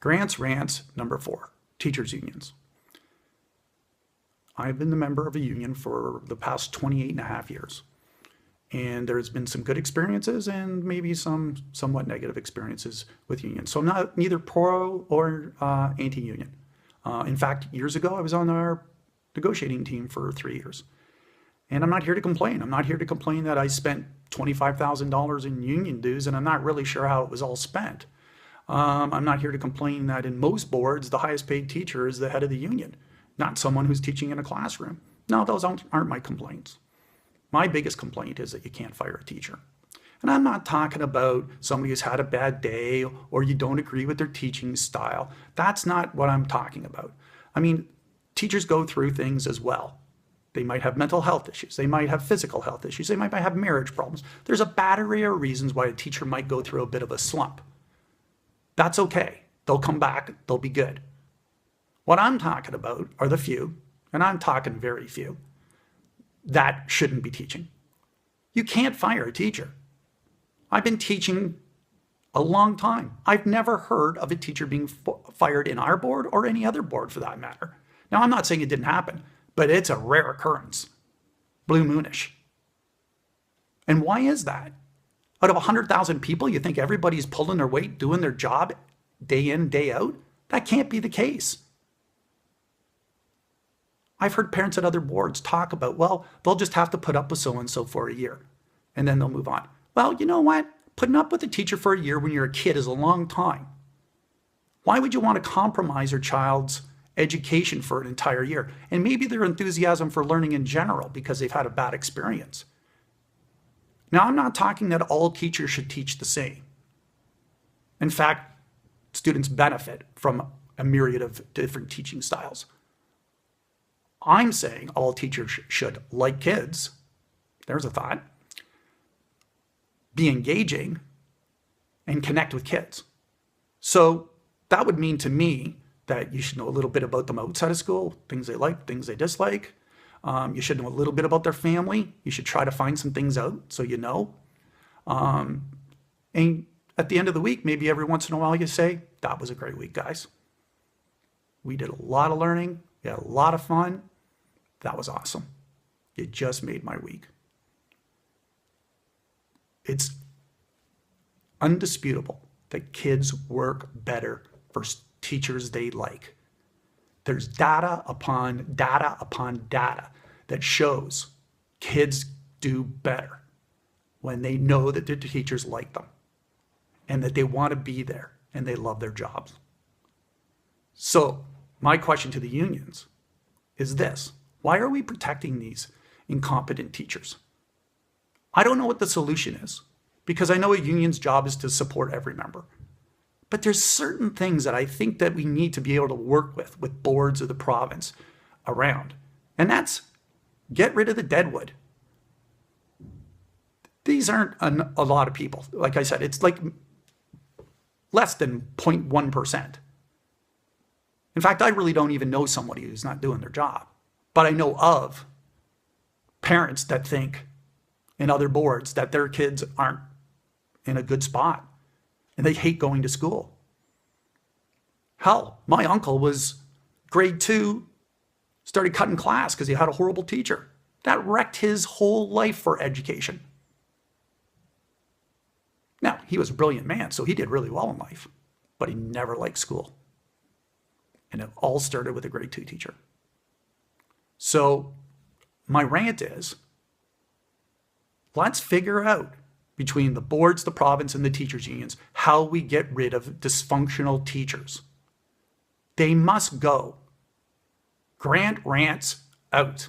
GrantzRantz number 4, teachers unions. I've been the member of a union for the past 28 and a half years. And there's been some good experiences and maybe some somewhat negative experiences with unions. So I'm neither pro or anti-union. In fact, years ago, I was on our negotiating team for 3 years. And I'm not here to complain. I'm not here to complain that I spent $25,000 in union dues and I'm not really sure how it was all spent. I'm not here to complain that in most boards, the highest paid teacher is the head of the union, not someone who's teaching in a classroom. No, those aren't my complaints. My biggest complaint is that you can't fire a teacher. And I'm not talking about somebody who's had a bad day or you don't agree with their teaching style. That's not what I'm talking about. I mean, teachers go through things as well. They might have mental health issues. They might have physical health issues. They might have marriage problems. There's a battery of reasons why a teacher might go through a bit of a slump. That's okay. They'll come back. They'll be good. What I'm talking about are the few, and I'm talking very few, that shouldn't be teaching. You can't fire a teacher. I've been teaching a long time. I've never heard of a teacher being fired in our board or any other board for that matter. Now, I'm not saying it didn't happen, but it's a rare occurrence. Blue moonish. And why is that? Out of 100,000 people, you think everybody's pulling their weight, doing their job day in, day out? That can't be the case. I've heard parents at other boards talk about, well, they'll just have to put up with so-and-so for a year, and then they'll move on. Well, you know what? Putting up with a teacher for a year when you're a kid is a long time. Why would you want to compromise your child's education for an entire year? And maybe their enthusiasm for learning in general because they've had a bad experience. Now, I'm not talking that all teachers should teach the same. In fact, students benefit from a myriad of different teaching styles. I'm saying all teachers should, like kids, there's a thought, be engaging and connect with kids. So that would mean to me that you should know a little bit about them outside of school, things they like, things they dislike. You should know a little bit about their family. You should try to find some things out so you know. And at the end of the week, maybe every once in a while you say, that was a great week, guys. We did a lot of learning. We had a lot of fun. That was awesome. You just made my week. It's undisputable that kids work better for teachers they like. There's data upon data upon data that shows kids do better when they know that their teachers like them and that they want to be there and they love their jobs. So my question to the unions is this: why are we protecting these incompetent teachers? I don't know what the solution is, because I know a union's job is to support every member. But there's certain things that I think that we need to be able to work with boards of the province around. And that's get rid of the deadwood. These aren't a lot of people. Like I said, it's like less than 0.1%. In fact, I really don't even know somebody who's not doing their job. But I know of parents that think in other boards that their kids aren't in a good spot and they hate going to school. Hell, my uncle was grade 2, started cutting class because he had a horrible teacher. That wrecked his whole life for education. Now, he was a brilliant man, so he did really well in life, but he never liked school. And it all started with a grade 2 teacher. So my rant is, let's figure out between the boards, the province, and the teachers' unions how we get rid of dysfunctional teachers. They must go. GrantzRantz out.